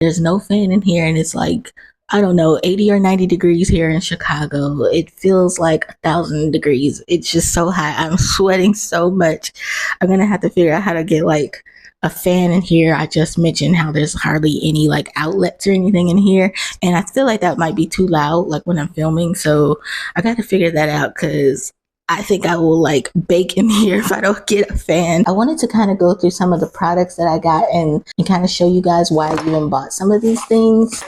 There's no fan in here, and it's like, I don't know, 80 or 90 degrees here in Chicago. It feels like 1,000 degrees. It's just so hot. I'm sweating so much. I'm gonna have to figure out how to get like a fan in here. I just mentioned how there's hardly any like outlets or anything in here, and I feel like that might be too loud like when I'm filming. So I got to figure that out because I think I will like bake in here if I don't get a fan. I wanted to kind of go through some of the products that I got and kind of show you guys why I even bought some of these things.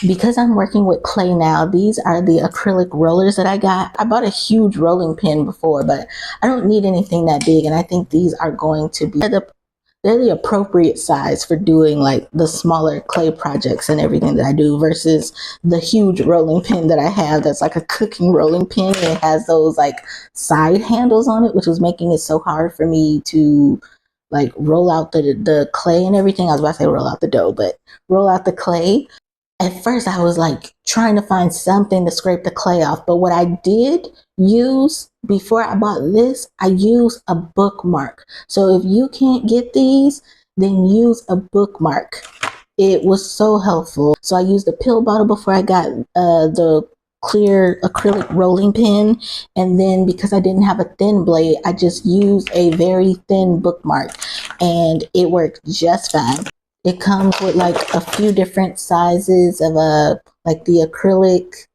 Because I'm working with clay now, these are the acrylic rollers that I got. I bought a huge rolling pin before, but I don't need anything that big, and I think these are going to be they're the appropriate size for doing like the smaller clay projects and everything that I do versus the huge rolling pin that I have that's like a cooking rolling pin. It has those like side handles on it, which was making it so hard for me to like roll out the clay and everything. I was about to say roll out the dough, but roll out the clay. At first I was like trying to find something to scrape the clay off, but what I did use before I bought this, I used a bookmark. So if you can't get these, then use a bookmark. It was so helpful. So I used a pill bottle before I got the clear acrylic rolling pin, and then because I didn't have a thin blade, I just used a very thin bookmark, and it worked just fine. It comes with like a few different sizes of like the acrylic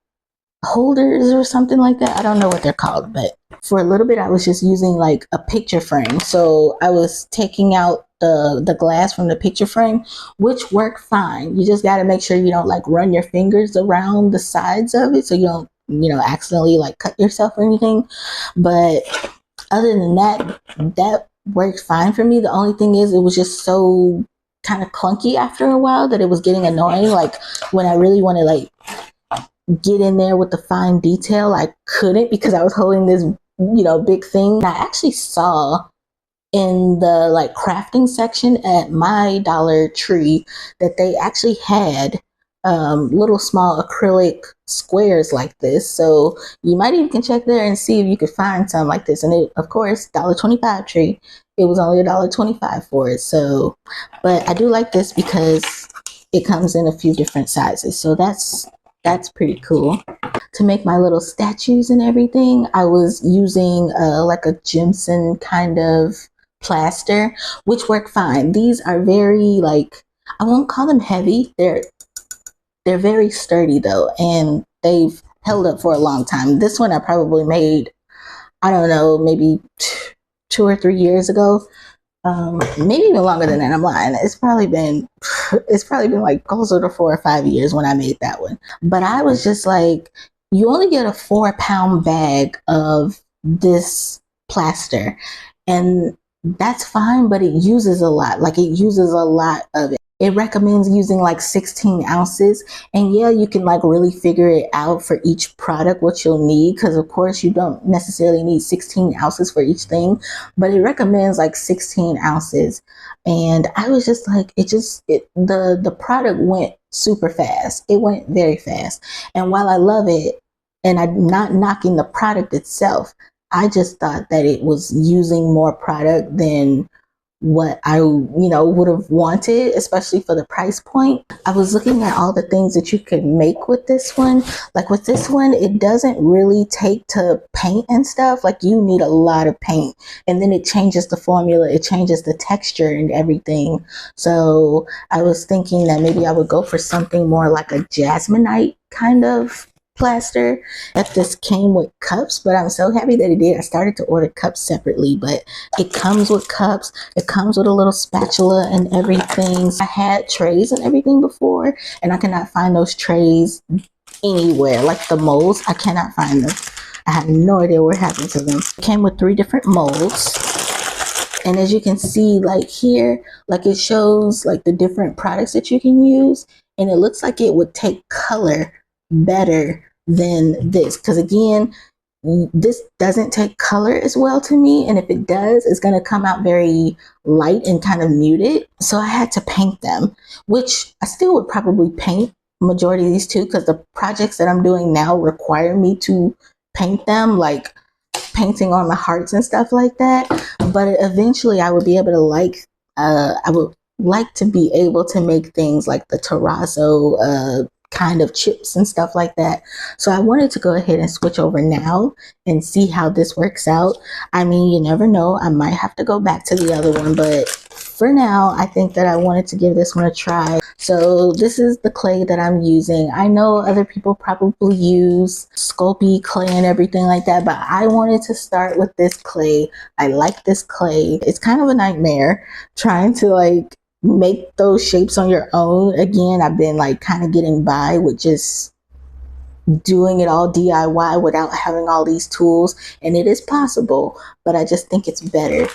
holders or something like that. I don't know what they're called, but for a little bit I was just using like a picture frame. So I was taking out the glass from the picture frame, which worked fine. You just got to make sure you don't like run your fingers around the sides of it so you don't, accidentally like cut yourself or anything. But other than that, that worked fine for me. The only thing is it was just so kind of clunky after a while that it was getting annoying. Like when I really want to like get in there with the fine detail, I couldn't because I was holding this big thing. I actually saw in the like crafting section at my Dollar Tree that they actually had little small acrylic squares like this, so you might even can check there and see if you could find some like this. And it, of course, $1.25 Tree, it was only $1.25 for it. So, but I do like this because it comes in a few different sizes, so that's pretty cool. To make my little statues and everything, I was using like a Jimson kind of plaster, which worked fine. These are very like, I won't call them heavy. They're very sturdy though, and they've held up for a long time. This one I probably made, I don't know, maybe 2 or 3 years ago. Maybe even longer than that. I'm lying. It's probably been like closer to 4 or 5 years when I made that one. But I was just like, you only get a 4-pound bag of this plaster, and that's fine, but it uses a lot. Like it uses a lot of it. It recommends using like 16 ounces. And yeah, you can like really figure it out for each product what you'll need, because of course you don't necessarily need 16 ounces for each thing, but it recommends like 16 ounces. And I was just like, the product went super fast. It went very fast. And while I love it, and I'm not knocking the product itself, I just thought that it was using more product than what I, would have wanted, especially for the price point. I was looking at all the things that you could make with this one. Like with this one, it doesn't really take to paint and stuff. Like you need a lot of paint, and then it changes the formula, it changes the texture and everything. So I was thinking that maybe I would go for something more like a jasminite kind of plaster. That this came with cups, but I'm so happy that it did. I started to order cups separately, but it comes with cups. It comes with a little spatula and everything. I had trays and everything before, and I cannot find those trays anywhere. Like the molds, I cannot find them. I have no idea what happened to them. It came with 3 different molds, and as you can see, like here, like it shows like the different products that you can use, and it looks like it would take color better than this, because again, this doesn't take color as well to me, and if it does, it's going to come out very light and kind of muted. So I had to paint them, which I still would probably paint majority of these too, because the projects that I'm doing now require me to paint them, like painting on the hearts and stuff like that. But eventually I would be able to I would like to be able to make things like the terrazzo kind of chips and stuff like that. So I wanted to go ahead and switch over now and see how this works out. I mean, you never know. I might have to go back to the other one, but for now, I think that I wanted to give this one a try. So this is the clay that I'm using. I know other people probably use Sculpey clay and everything like that, but I wanted to start with this clay. I like this clay. It's kind of a nightmare trying to like make those shapes on your own. Again, I've been like kind of getting by with just doing it all DIY without having all these tools, and it is possible, but I just think it's better.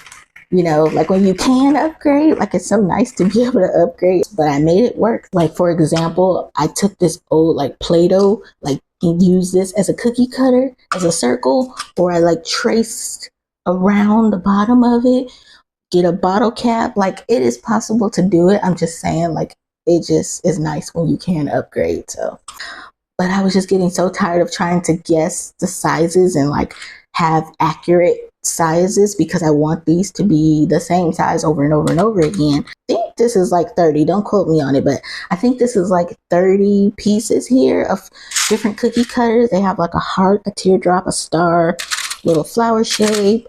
You know, like when you can upgrade, like it's so nice to be able to upgrade, but I made it work. Like for example, I took this old like Play-Doh, like you use this as a cookie cutter, as a circle, or I like traced around the bottom of it, get a bottle cap. Like it is possible to do it. I'm just saying, like, it just is nice when you can upgrade. So, but I was just getting so tired of trying to guess the sizes and like have accurate sizes because I want these to be the same size over and over and over again. I think this is like 30, don't quote me on it, but I think this is like 30 pieces here of different cookie cutters. They have like a heart, a teardrop, a star, little flower shape,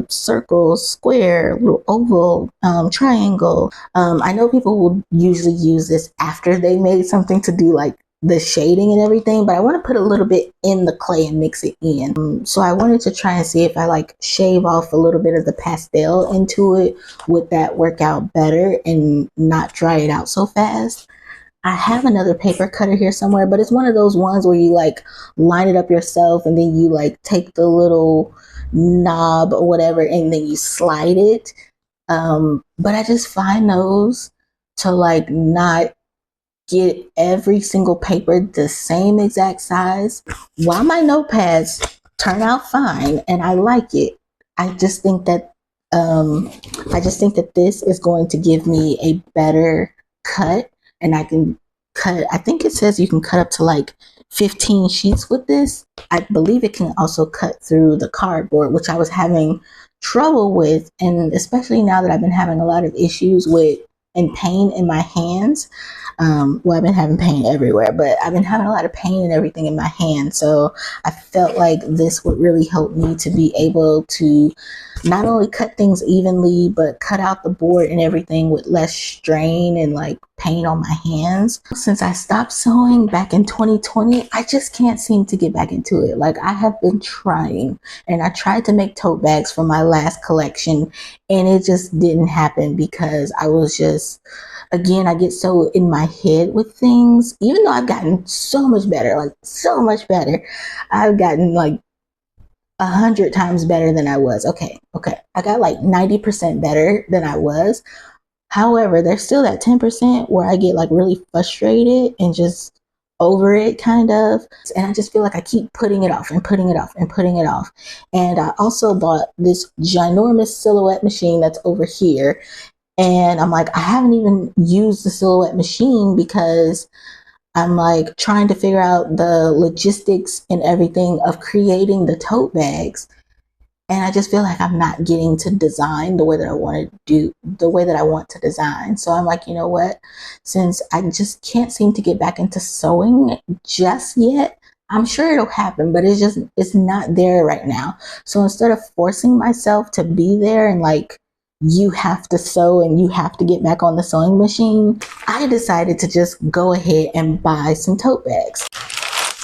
circle, square, little oval, triangle. I know people will usually use this after they made something to do like the shading and everything, but I want to put a little bit in the clay and mix it in. So I wanted to try and see if I like shave off a little bit of the pastel into it. Would that work out better and not dry it out so fast? I have another paper cutter here somewhere, but it's one of those ones where you like line it up yourself and then you like take the little knob or whatever and then you slide it. But I just find those to like not get every single paper the same exact size. While my notepads turn out fine and I like it, I just think that this is going to give me a better cut, and I can cut. I think it says you can cut up to like 15 sheets with this. I believe it can also cut through the cardboard, which I was having trouble with, and especially now that I've been having a lot of issues with and pain in my hands. Well, I've been having pain everywhere, but I've been having a lot of pain and everything in my hand. So I felt like this would really help me to be able to not only cut things evenly, but cut out the board and everything with less strain and like pain on my hands. Since I stopped sewing back in 2020, I just can't seem to get back into it. Like I have been trying, and I tried to make tote bags for my last collection, and it just didn't happen because I was just, again, I get so in my head with things. Even though I've gotten so much better, like so much better, I've gotten like 100 times better than I was. Okay. I got like 90% better than I was. However, there's still that 10% where I get like really frustrated and just over it kind of. And I just feel like I keep putting it off and putting it off and putting it off. And I also bought this ginormous silhouette machine that's over here. And I'm like, I haven't even used the silhouette machine because I'm like trying to figure out the logistics and everything of creating the tote bags. And I just feel like I'm not getting to design the way that I want to do, the way that I want to design. So I'm like, you know what? Since I just can't seem to get back into sewing just yet, I'm sure it'll happen, but it's not there right now. So instead of forcing myself to be there and like, you have to sew and you have to get back on the sewing machine, I decided to just go ahead and buy some tote bags.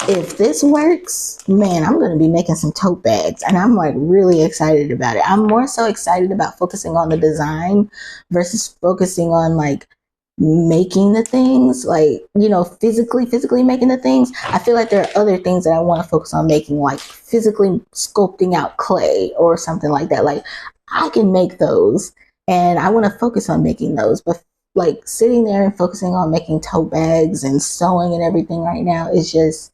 If this works, man, I'm going to be making some tote bags, and I'm like really excited about it. I'm more so excited about focusing on the design versus focusing on like making the things, like, you know, physically making the things. I feel like there are other things that I want to focus on making, like physically sculpting out clay or something like that. Like I can make those and I want to focus on making those, but like sitting there and focusing on making tote bags and sewing and everything right now is just,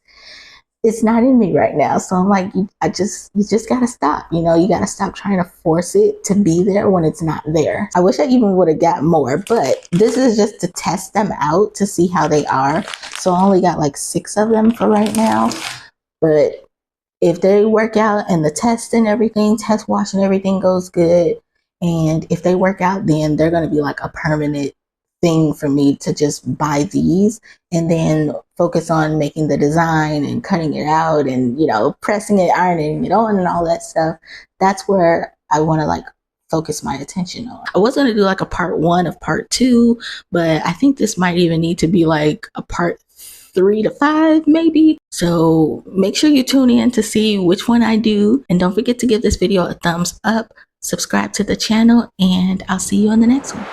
it's not in me right now. So I'm like, you just gotta stop. You know, you gotta stop trying to force it to be there when it's not there. I wish I even would have got more, but this is just to test them out to see how they are. So I only got like 6 of them for right now. But if they work out and the test and everything, test wash and everything goes good, and if they work out, then they're gonna be like a permanent thing for me to just buy these and then focus on making the design and cutting it out and, you know, pressing it, ironing it on and all that stuff. That's where I want to like focus my attention on. I was going to do like a part 1 of part 2, but I think this might even need to be like a part 3 to 5 maybe. So make sure you tune in to see which one I do, and don't forget to give this video a thumbs up, subscribe to the channel, and I'll see you on the next one.